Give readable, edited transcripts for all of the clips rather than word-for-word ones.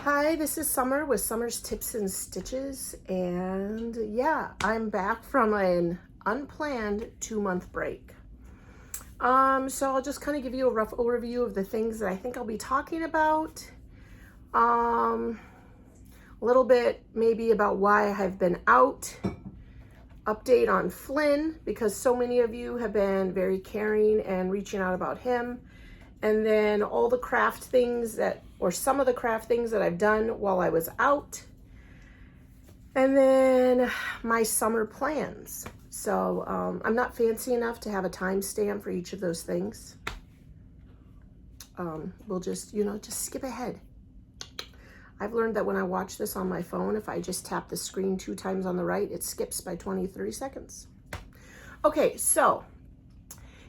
Hi, this is Summer with Summer's Tips and Stitches, and yeah, I'm back from an unplanned 2-month break. So I'll just kind of give you a rough overview of the things that I think I'll be talking about. A little bit maybe about why I've been out. Update on Flynn, because so many of you have been very caring and reaching out about him. And then all the craft things or some of the craft things that I've done while I was out. And then my summer plans. So I'm not fancy enough to have a timestamp for each of those things. We'll just skip ahead. I've learned that when I watch this on my phone, if I just tap the screen 2 times on the right, it skips by 20-30 seconds. Okay, so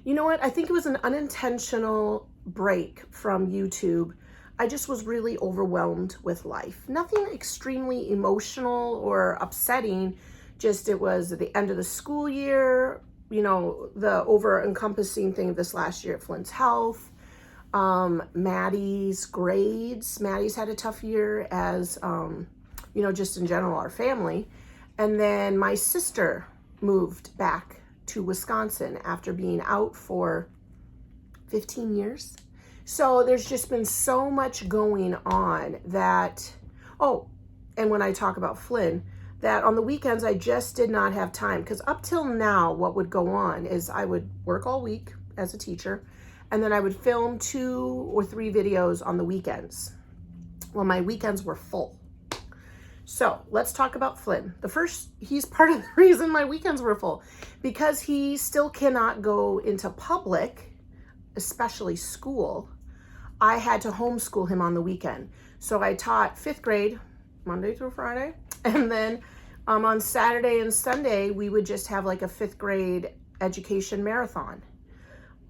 you know what? I think it was an unintentional break from YouTube. I just was really overwhelmed with life. Nothing extremely emotional or upsetting, just it was the end of the school year, the over-encompassing thing of this last year at Flynn's health, Maddie's grades. Maddie's had a tough year as, just in general, our family. And then my sister moved back to Wisconsin after being out for 15 years. So there's just been so much going on that, and when I talk about Flynn, that on the weekends I just did not have time, because up till now what would go on is I would work all week as a teacher, and then I would film 2 or 3 videos on the weekends. Well, my weekends were full. So let's talk about Flynn. He's part of the reason my weekends were full, because he still cannot go into public, especially school. I had to homeschool him on the weekend. So I taught 5th grade, Monday through Friday. And then on Saturday and Sunday, we would just have like a 5th grade education marathon.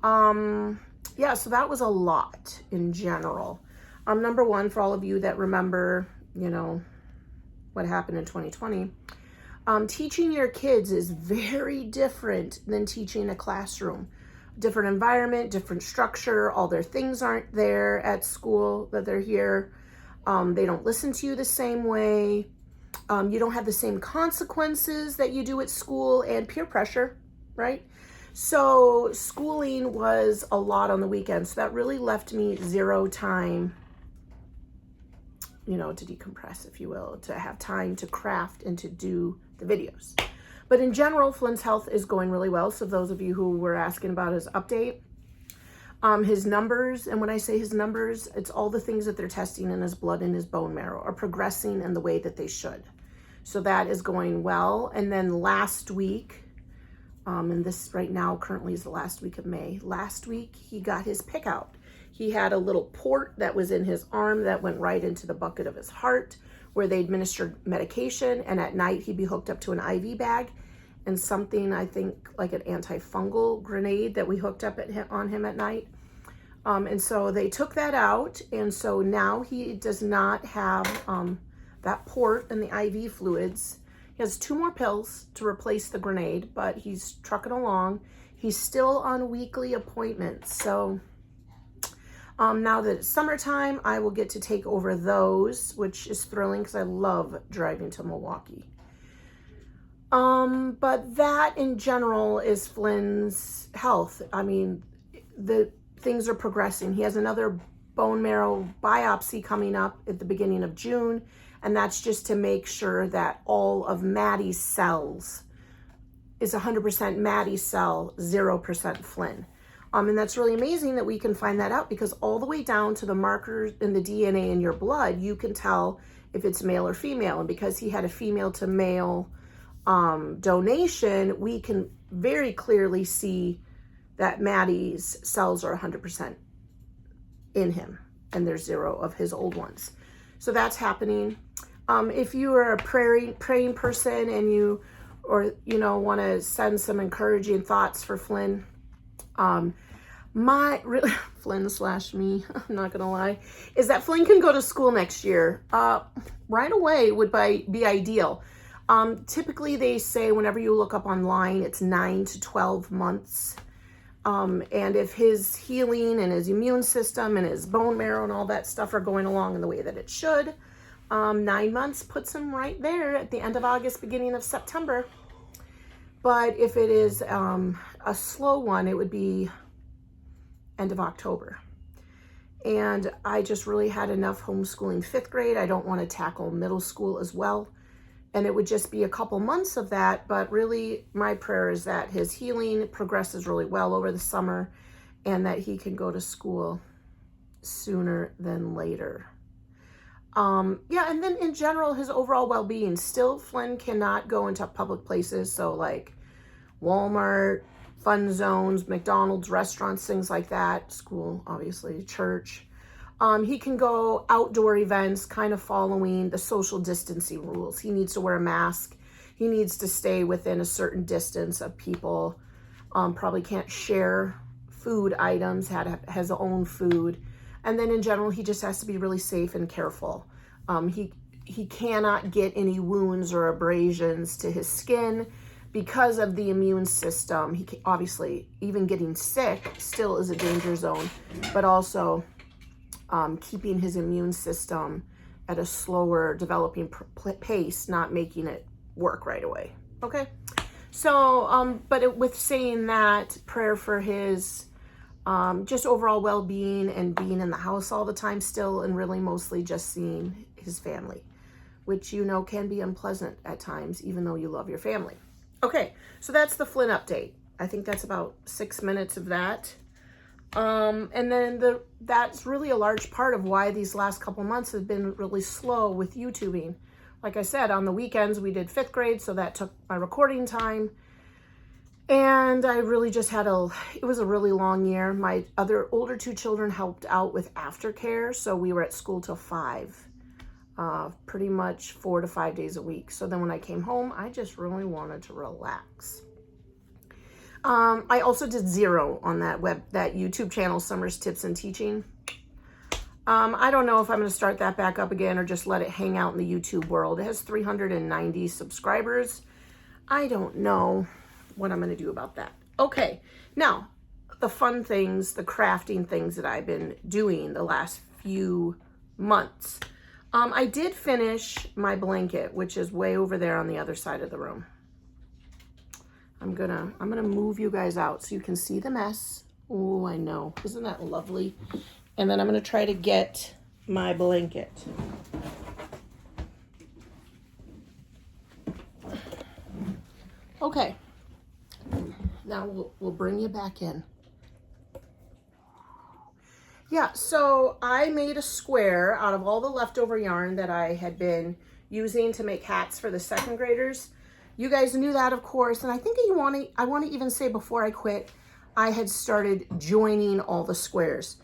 Yeah, so that was a lot in general. Number one, for all of you that remember, what happened in 2020, teaching your kids is very different than teaching a classroom. Different environment, different structure, all their things aren't there at school that they're here. They don't listen to you the same way. You don't have the same consequences that you do at school, and peer pressure, right? So schooling was a lot on the weekends. So that really left me 0 time, to decompress, if you will, to have time to craft and to do the videos. But in general, Flynn's health is going really well. So those of you who were asking about his update, his numbers, and when I say his numbers, it's all the things that they're testing in his blood and his bone marrow are progressing in the way that they should. So that is going well. And then last week, and this right now currently is the last week of May, last week he got his pick out. He had a little port that was in his arm that went right into the bucket of his heart, where they administered medication, and at night he'd be hooked up to an IV bag and something, I think, like an antifungal grenade that we hooked up on him at night. And so they took that out, and so now he does not have that port and the IV fluids. He has 2 more pills to replace the grenade, but he's trucking along. He's still on weekly appointments. So now that it's summertime, I will get to take over those, which is thrilling because I love driving to Milwaukee. But that in general is Flynn's health. I mean, the things are progressing. He has another bone marrow biopsy coming up at the beginning of June, and that's just to make sure that all of Maddie's cells is 100% Maddie's cell, 0% Flynn. And that's really amazing that we can find that out, because all the way down to the markers in the DNA in your blood, you can tell if it's male or female. And because he had a female to male donation, we can very clearly see that Maddie's cells are 100% in him, and there's 0 of his old ones. So that's happening. If you are a praying person and you want to send some encouraging thoughts for Flynn, Flynn/me, I'm not gonna lie, is that Flynn can go to school next year. Right away would be ideal. Typically they say whenever you look up online, it's 9 to 12 months And if his healing and his immune system and his bone marrow and all that stuff are going along in the way that it should, 9 months puts him right there at the end of August, beginning of September. But if it is a slow one, it would be end of October. And I just really had enough homeschooling 5th grade. I don't want to tackle middle school as well. And it would just be a couple months of that. But really, my prayer is that his healing progresses really well over the summer and that he can go to school sooner than later. Yeah, and then in general, his overall well-being. Still, Flynn cannot go into public places. So like Walmart, fun zones, McDonald's, restaurants, things like that. School, obviously, church. He can go outdoor events, kind of following the social distancing rules. He needs to wear a mask. He needs to stay within a certain distance of people. Probably can't share food items, has his own food. And then in general, he just has to be really safe and careful. He cannot get any wounds or abrasions to his skin because of the immune system. He can, obviously, even getting sick still is a danger zone, but also keeping his immune system at a slower developing pace, not making it work right away. Okay, so with saying that, prayer for his just overall well-being and being in the house all the time still, and really mostly just seeing his family, which you know can be unpleasant at times, even though you love your family. Okay, so that's the Flynn update. I think that's about 6 minutes of that. And then that's really a large part of why these last couple months have been really slow with YouTubing. Like I said, on the weekends we did 5th grade, so that took my recording time. And I really just had it was a really long year. My other older 2 children helped out with aftercare, so we were at school till 5, pretty much 4 to 5 days a week. So then when I came home, I just really wanted to relax. I also did 0 on that YouTube channel, Summer's Tips and Teaching. I don't know if I'm going to start that back up again or just let it hang out in the YouTube world. It has 390 subscribers. I don't know what I'm going to do about that. Okay, now the fun things, the crafting things that I've been doing the last few months. I did finish my blanket, which is way over there on the other side of the room. I'm gonna move you guys out so you can see the mess. Oh, I know. Isn't that lovely? And then I'm gonna try to get my blanket. Okay. Now we'll bring you back in. Yeah, so I made a square out of all the leftover yarn that I had been using to make hats for the 2nd graders. You guys knew that, of course, and I think I want to even say before I quit, I had started joining all the squares.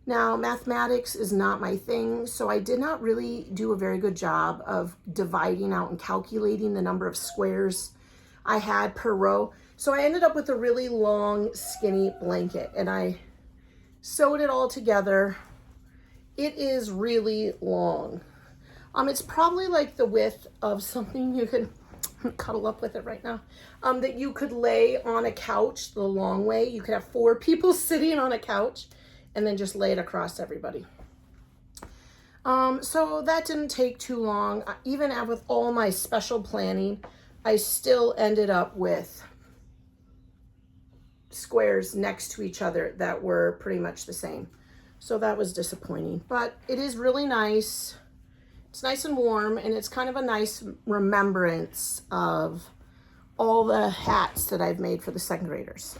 Now, mathematics is not my thing, so I did not really do a very good job of dividing out and calculating the number of squares I had per row. So I ended up with a really long, skinny blanket, and I sewed it all together. It is really long. It's probably like the width of something you could cuddle up with it right now, that you could lay on a couch the long way. You could have 4 people sitting on a couch and then just lay it across everybody. So that didn't take too long. Even with all my special planning, I still ended up with squares next to each other that were pretty much the same. So that was disappointing, but it is really nice. It's nice and warm, and it's kind of a nice remembrance of all the hats that I've made for the 2nd graders.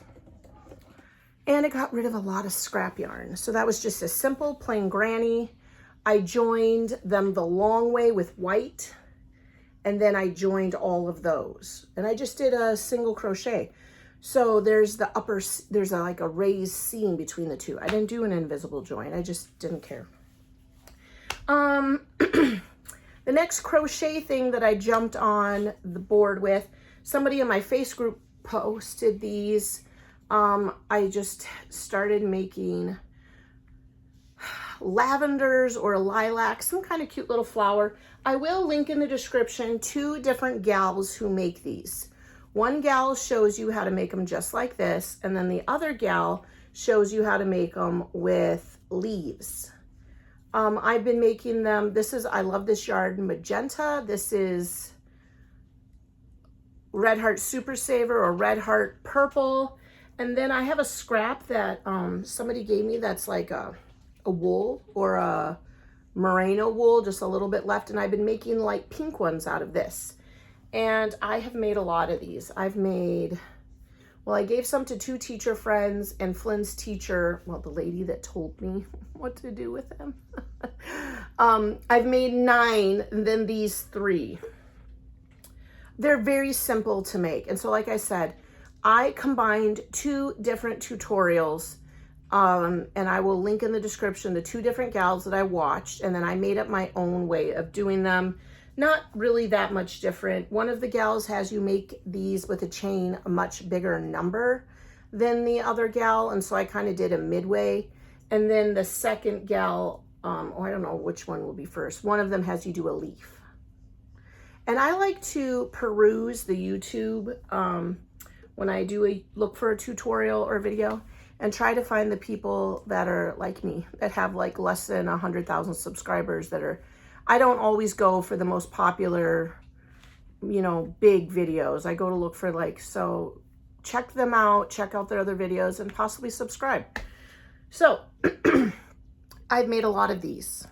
And it got rid of a lot of scrap yarn. So that was just a simple plain granny. I joined them the long way with white, and then I joined all of those. And I just did a single crochet. So there's like a raised seam between the 2. I didn't do an invisible join. I just didn't care. The next crochet thing that I jumped on the board with, somebody in my face group posted these. I just started making lavenders or lilacs, some kind of cute little flower. I will link in the description 2 different gals who make these. One gal shows you how to make them just like this, and then the other gal shows you how to make them with leaves. I've been making them, I love this yarn magenta. This is Red Heart Super Saver or Red Heart Purple. And then I have a scrap that somebody gave me that's like a wool or a merino wool, just a little bit left. And I've been making light pink ones out of this. And I have made a lot of these. I've made, well, I gave some to 2 teacher friends and Flynn's teacher, well, the lady that told me what to do with them. I've made 9, and then these 3. They're very simple to make. And so, like I said, I combined 2 different tutorials, and I will link in the description the 2 different gals that I watched, and then I made up my own way of doing them. Not really that much different. One of the gals has you make these with a chain a much bigger number than the other gal, and so I kind of did a midway. And then the second gal, I don't know which one will be first. One of them has you do a leaf. And I like to peruse the YouTube when I do look for a tutorial or video, and try to find the people that are like me, that have like less than 100,000 subscribers, that are, I don't always go for the most popular, you know, big videos. I go to look for like, so check them out, check out their other videos, and possibly subscribe. So I've made a lot of these.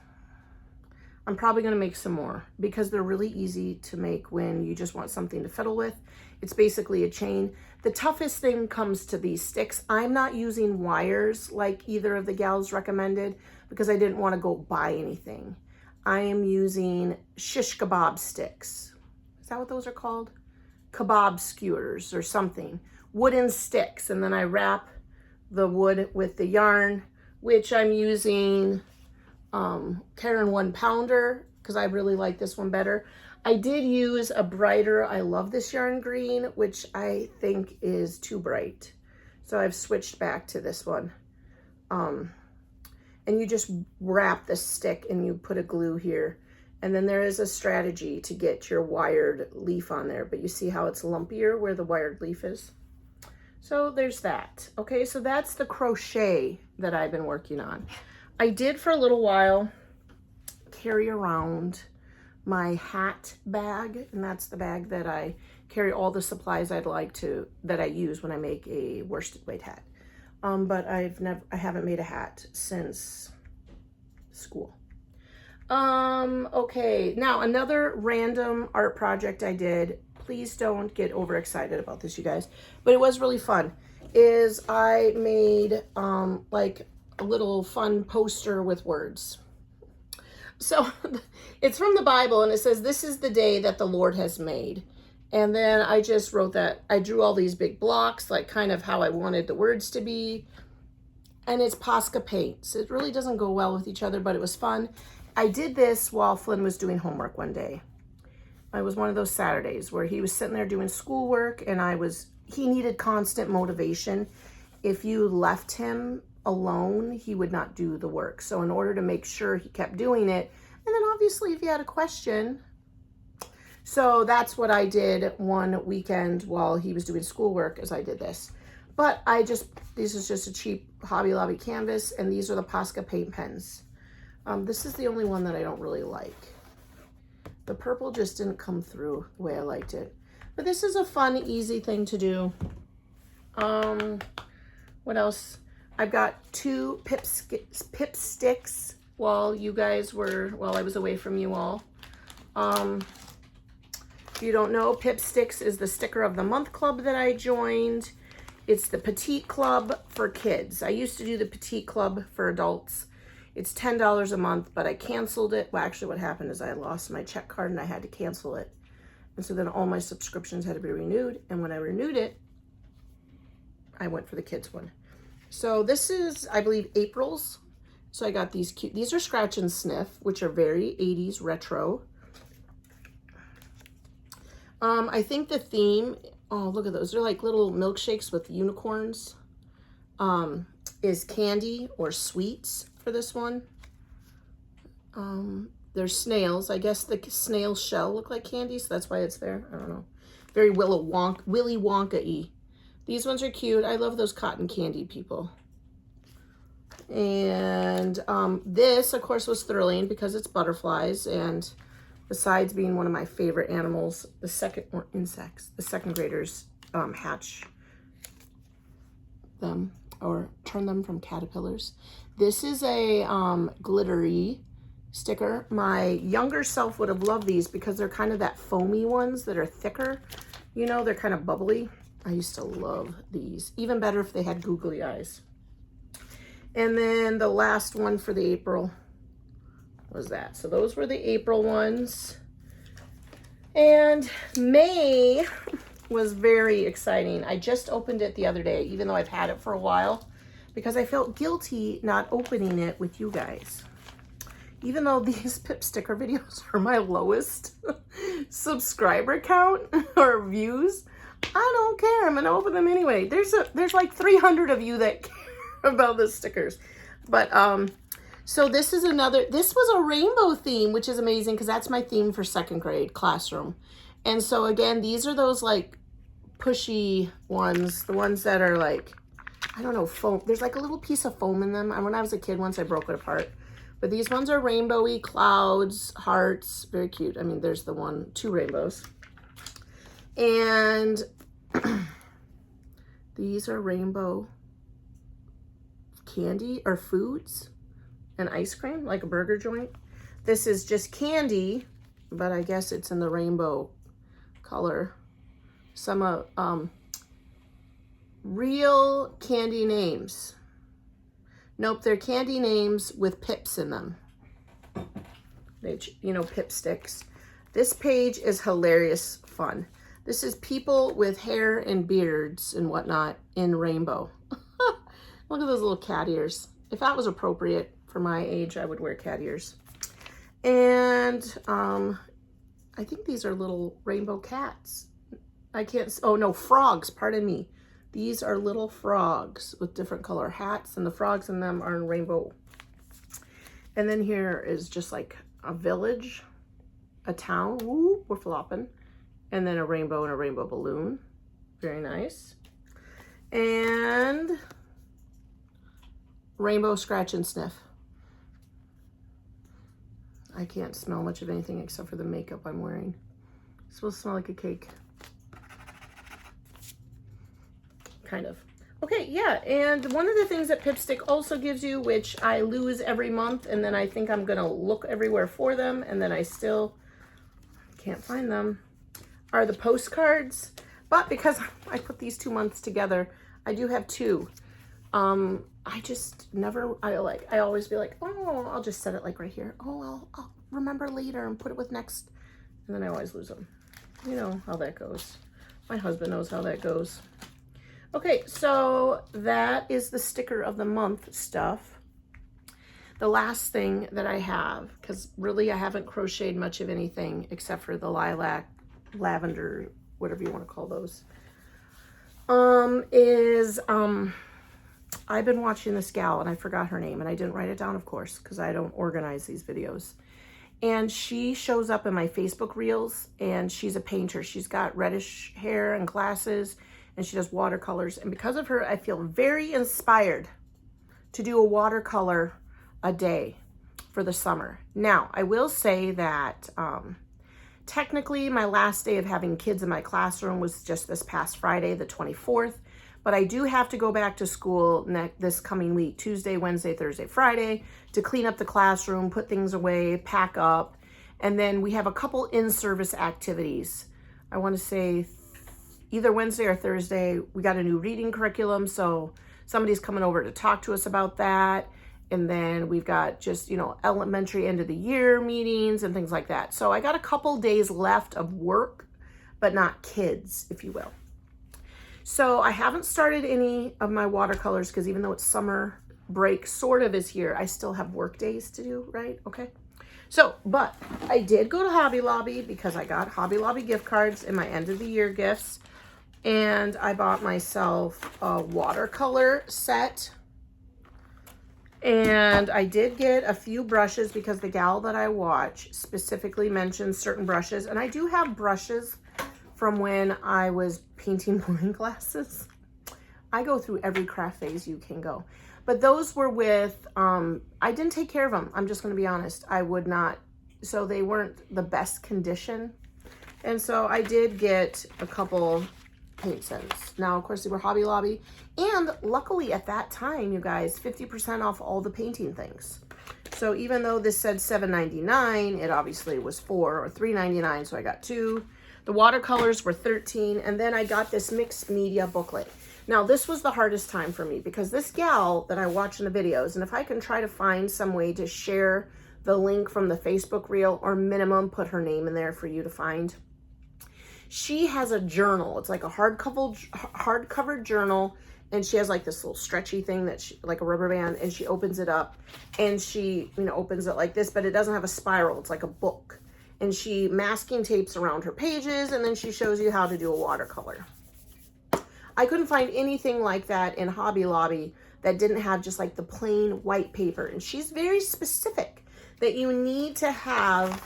I'm probably going to make some more because they're really easy to make when you just want something to fiddle with. It's basically a chain. The toughest thing comes to these sticks. I'm not using wires like either of the gals recommended because I didn't want to go buy anything. I am using shish kebab sticks. Is that what those are called? Kebab skewers or something. Wooden sticks. And then I wrap the wood with the yarn, which I'm using Karen 1 pounder because I really like this one better. I did use a brighter, I love this yarn green, which I think is too bright. So I've switched back to this one. And you just wrap the stick and you put a glue here. And then there is a strategy to get your wired leaf on there, but you see how it's lumpier where the wired leaf is? So there's that. Okay, so that's the crochet that I've been working on. I did for a little while carry around my hat bag, and that's the bag that I carry all the supplies that I use when I make a worsted weight hat. But I haven't made a hat since school. Okay, now another random art project I did, please don't get overexcited about this, you guys, but it was really fun, is I made like a little fun poster with words. So it's from the Bible, and it says, "This is the day that the Lord has made." And then I just wrote that. I drew all these big blocks, like kind of how I wanted the words to be. And it's Posca Paint. So it really doesn't go well with each other, but it was fun. I did this while Flynn was doing homework one day. It was one of those Saturdays where he was sitting there doing schoolwork, and he needed constant motivation. If you left him alone, he would not do the work. So in order to make sure he kept doing it, and then obviously if he had a question. So that's what I did one weekend while he was doing schoolwork, as I did this. But this is just a cheap Hobby Lobby canvas, and these are the Posca paint pens. This is the only one that I don't really like. The purple just didn't come through the way I liked it. But this is a fun, easy thing to do. What else? I've got 2 pip sticks while I was away from you all. If you don't know, Pip Sticks is the Sticker of the Month club that I joined. It's the Petite Club for kids. I used to do the Petite Club for adults. It's $10 a month, but I canceled it. Well, actually what happened is I lost my check card and I had to cancel it. And so then all my subscriptions had to be renewed. And when I renewed it, I went for the kids one. So this is, I believe, April's. So I got these cute, these are Scratch and Sniff, which are very 80s retro. I think the theme, oh, look at those. They're like little milkshakes with unicorns. Is candy or sweets for this one. There's snails. I guess the snail shell look like candy, so that's why it's there. I don't know. Very Willy Wonka-y. These ones are cute. I love those cotton candy people. And this, of course, was thrilling because it's butterflies. And besides being one of my favorite animals, the second graders hatch them or turn them from caterpillars. This is a glittery sticker. My younger self would have loved these because they're kind of that foamy ones that are thicker. You know, they're kind of bubbly. I used to love these. Even better if they had googly eyes. And then the last one for the April was that. So those were the April ones. And May was very exciting. I just opened it the other day, even though I've had it for a while, because I felt guilty not opening it with you guys. Even though these pip sticker videos are my lowest subscriber count or views, I don't care. I'm gonna open them anyway. There's like 300 of you that care about the stickers. But so this is this was a rainbow theme, which is amazing because that's my theme for second grade classroom. And so again, these are those like pushy ones, the ones that are like, I don't know, foam. There's like a little piece of foam in them. When I was a kid, once I broke it apart. But these ones are rainbowy, clouds, hearts, very cute. I mean, there's the two rainbows. And these are rainbow candy or foods and ice cream, like a burger joint. This is just candy, but I guess it's in the rainbow color. Some real candy names. Nope, they're candy names with pips in them. You know, pip sticks. This page is hilarious fun. This is people with hair and beards and whatnot in rainbow. Look at those little cat ears. If that was appropriate for my age, I would wear cat ears. And I think these are little rainbow cats. Oh no, frogs, pardon me. These are little frogs with different color hats, and the frogs in them are in rainbow. And then here is just like a village, a town, woo, we're flopping. And then a rainbow and a rainbow balloon. Very nice. And rainbow scratch and sniff. I can't smell much of anything except for the makeup I'm wearing. It's supposed to smell like a cake. Kind of. Okay, yeah, and one of the things that Pipstick also gives you, which I lose every month, and then I think I'm gonna look everywhere for them, and then I still can't find them, are the postcards. But because I put these 2 months together, I do have two. I just never, I always be like, oh, I'll just set it like right here. Oh, I'll remember later and put it with next, and then I always lose them. You know how that goes. My husband knows how that goes. Okay, so that is the sticker of the month stuff. The last thing that I have, because really I haven't crocheted much of anything except for the lilac, lavender, whatever you want to call those, I've been watching this gal, and I forgot her name, and I didn't write it down, of course, because I don't organize these videos. And she shows up in my Facebook reels, and she's a painter. She's got reddish hair and glasses, and she does watercolors. And because of her, I feel very inspired to do a watercolor a day for the summer. Now, I will say that technically my last day of having kids in my classroom was just this past Friday, the 24th. But I do have to go back to school this coming week, Tuesday, Wednesday, Thursday, Friday, to clean up the classroom, put things away, pack up. And then we have a couple in-service activities. I want to say either Wednesday or Thursday, we got a new reading curriculum. So somebody's coming over to talk to us about that. And then we've got just, you know, elementary end of the year meetings and things like that. So I got a couple days left of work, but not kids, if you will. So I haven't started any of my watercolors because even though it's summer break sort of is here, I still have work days to do, right? Okay. So, but I did go to Hobby Lobby because I got Hobby Lobby gift cards in my end of the year gifts. And I bought myself a watercolor set. And I did get a few brushes because the gal that I watch specifically mentioned certain brushes. And I do have brushes from when I was painting wine glasses. I go through every craft phase you can go. But those were with, I didn't take care of them. I'm just going to be honest. I would not. So they weren't the best condition. And so I did get a couple paint sets. Now, of course, they were Hobby Lobby. And luckily at that time, you guys, 50% off all the painting things. So even though this said $7.99, it obviously was $4 or $3.99. So I got 2. The watercolors were $13. And then I got this mixed media booklet. Now, this was the hardest time for me because this gal that I watch in the videos, and if I can try to find some way to share the link from the Facebook reel or minimum put her name in there for you to find. She has a journal. It's like a hardcover journal, and she has like this little stretchy thing that she, like a rubber band, and she opens it up and she, you know, opens it like this, but it doesn't have a spiral. It's like a book. And she masking tapes around her pages, and then she shows you how to do a watercolor. I couldn't find anything like that in Hobby Lobby that didn't have just like the plain white paper. And she's very specific that you need to have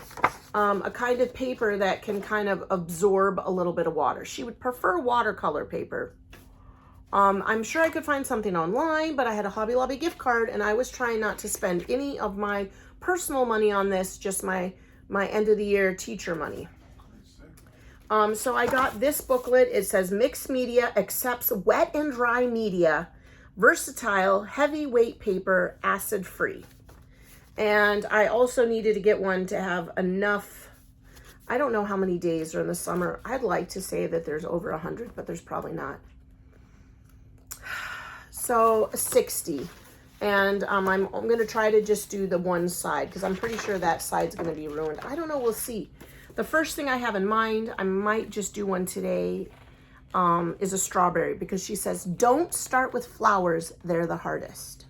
a kind of paper that can kind of absorb a little bit of water. She would prefer watercolor paper. I'm sure I could find something online, but I had a Hobby Lobby gift card and I was trying not to spend any of my personal money on this, just my end of the year teacher money. So I got this booklet. It says mixed media accepts wet and dry media, versatile, heavyweight paper, acid free. And I also needed to get one to have enough. I don't know how many days are in the summer. I'd like to say that there's over 100, but there's probably not. So 60. And I'm going to try to just do the one side because I'm pretty sure that side's going to be ruined. I don't know. We'll see. The first thing I have in mind, I might just do one today, is a strawberry because she says, don't start with flowers. They're the hardest.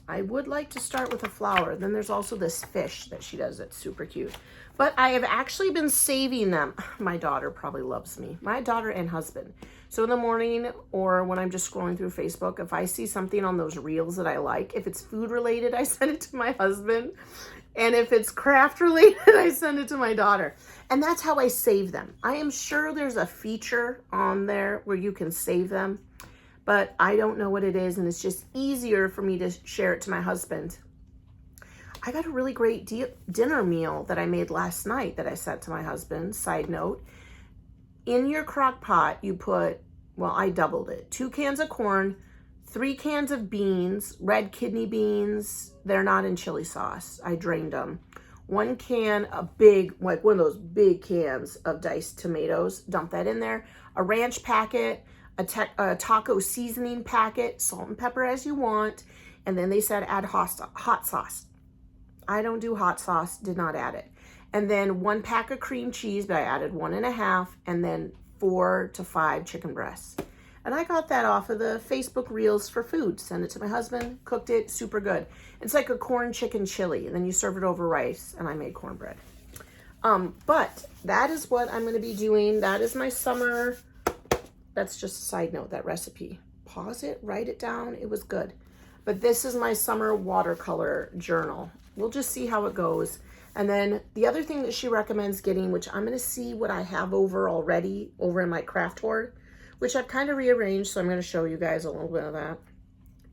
I would like to start with a flower. Then there's also this fish that she does that's super cute. But I have actually been saving them. My daughter probably loves me. My daughter and husband. So in the morning or when I'm just scrolling through Facebook, if I see something on those reels that I like, if it's food related, I send it to my husband. And if it's craft related, I send it to my daughter. And that's how I save them. I am sure there's a feature on there where you can save them, but I don't know what it is. And it's just easier for me to share it to my husband. I got a really great dinner meal that I made last night that I sent to my husband. Side note, in your crock pot, you put, well, I doubled it. 2 cans of corn, 3 cans of beans, red kidney beans. They're not in chili sauce. I drained them. 1 can, a big, like one of those big cans of diced tomatoes. Dump that in there. A ranch packet, a taco seasoning packet, salt and pepper as you want. And then they said add hot sauce. I don't do hot sauce, did not add it. And then 1 pack of cream cheese, but I added 1.5, and then 4 to 5 chicken breasts. And I got that off of the Facebook Reels for food. Sent it to my husband, cooked it, super good. It's like a corn chicken chili, and then you serve it over rice, and I made cornbread. But that is what I'm going to be doing. That is my summer. That's just a side note, that recipe. Pause it, write it down. It was good. But this is my summer watercolor journal. We'll just see how it goes. And then the other thing that she recommends getting, which I'm going to see what I have over already over in my craft hoard, which I've kind of rearranged. So I'm going to show you guys a little bit of that,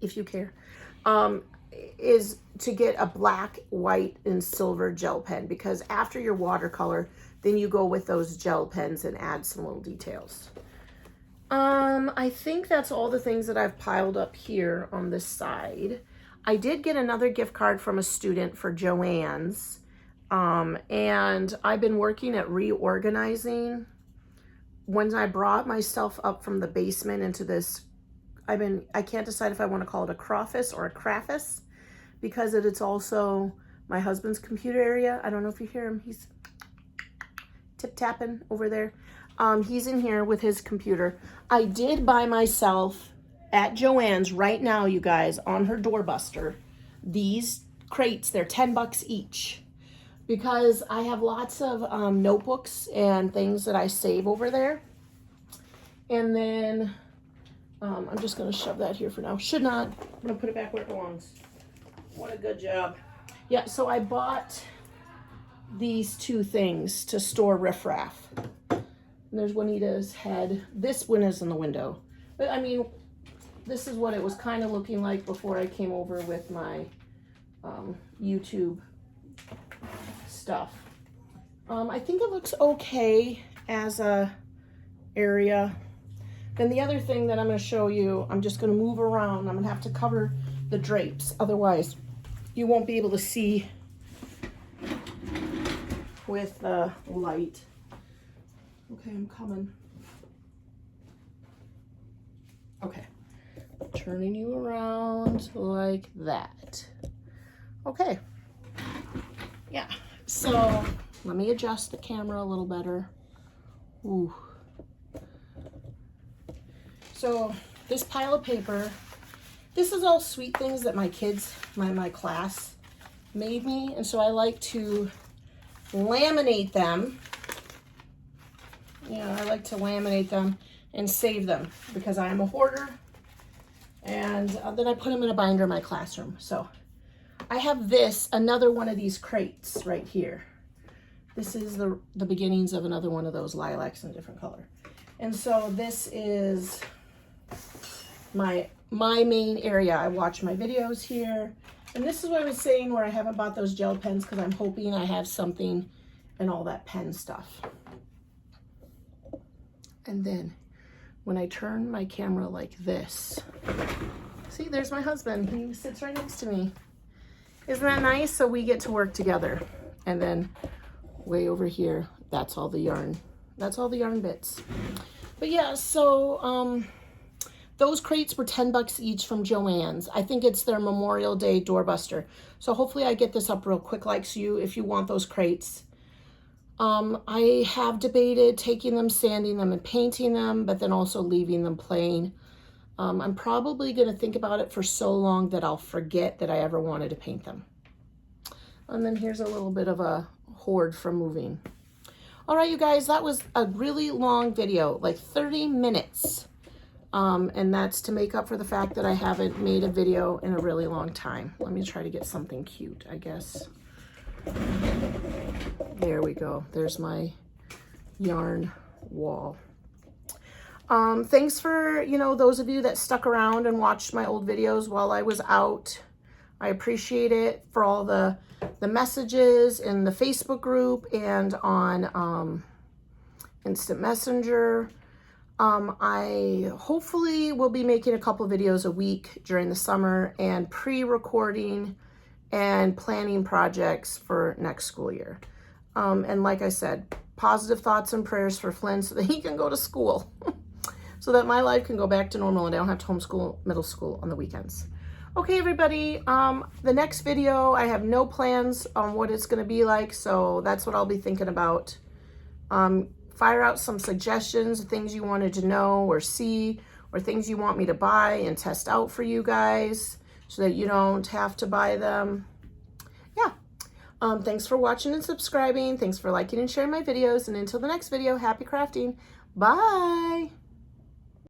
if you care, is to get a black, white, and silver gel pen. Because after your watercolor, then you go with those gel pens and add some little details. I think that's all the things that I've piled up here on this side. I did get another gift card from a student for Joann's. And I've been working at reorganizing. When I brought myself up from the basement into this, I can't decide if I want to call it a crawfish or a craffus because it's also my husband's computer area. I don't know if you hear him. He's tip-tapping over there. He's in here with his computer. I did buy myself at Joann's right now, you guys, on her doorbuster, these crates. They're $10 each because I have lots of notebooks and things that I save over there. And then I'm just going to shove that here for now. Should not. I'm going to put it back where it belongs. What a good job. Yeah, so I bought these 2 things to store riffraff. And there's Juanita's head. This one is in the window. But I mean, this is what it was kind of looking like before I came over with my YouTube stuff. I think it looks okay as a area. Then the other thing that I'm going to show you, I'm just going to move around. I'm going to have to cover the drapes. Otherwise, you won't be able to see with the light. Okay, I'm coming. Okay, turning you around like that. Okay, yeah, so let me adjust the camera a little better. Ooh. So this pile of paper, this is all sweet things that my kids, my class made me, and so I like to laminate them. Yeah, I like to laminate them and save them because I am a hoarder, and then I put them in a binder in my classroom. So I have this, another one of these crates right here. This is the beginnings of another one of those lilacs in a different color. And so this is my main area. I watch my videos here. And this is what I was saying where I haven't bought those gel pens because I'm hoping I have something and all that pen stuff. And then when I turn my camera like this, see, there's my husband. He sits right next to me. Isn't that nice? So we get to work together. And then way over here, that's all the yarn. That's all the yarn bits. But yeah, so those crates were 10 bucks each from Joann's. I think it's their Memorial Day doorbuster. So hopefully I get this up real quick like you if you want those crates. I have debated taking them, sanding them, and painting them, but then also leaving them plain. I'm probably going to think about it for so long that I'll forget that I ever wanted to paint them. And then here's a little bit of a hoard from moving. All right, you guys, that was a really long video, like 30 minutes. And that's to make up for the fact that I haven't made a video in a really long time. Let me try to get something cute, I guess. There we go. There's my yarn wall. Thanks for, those of you that stuck around and watched my old videos while I was out. I appreciate it for all the messages in the Facebook group and on Instant Messenger. I hopefully will be making a couple videos a week during the summer and pre-recording and planning projects for next school year. And like I said, positive thoughts and prayers for Flynn so that he can go to school, so that my life can go back to normal and I don't have to homeschool middle school on the weekends. Okay, everybody, the next video, I have no plans on what it's going to be like, so that's what I'll be thinking about. Fire out some suggestions, things you wanted to know or see, or things you want me to buy and test out for you guys so that you don't have to buy them. Yeah. Thanks for watching and subscribing. Thanks for liking and sharing my videos. And until the next video, happy crafting. Bye.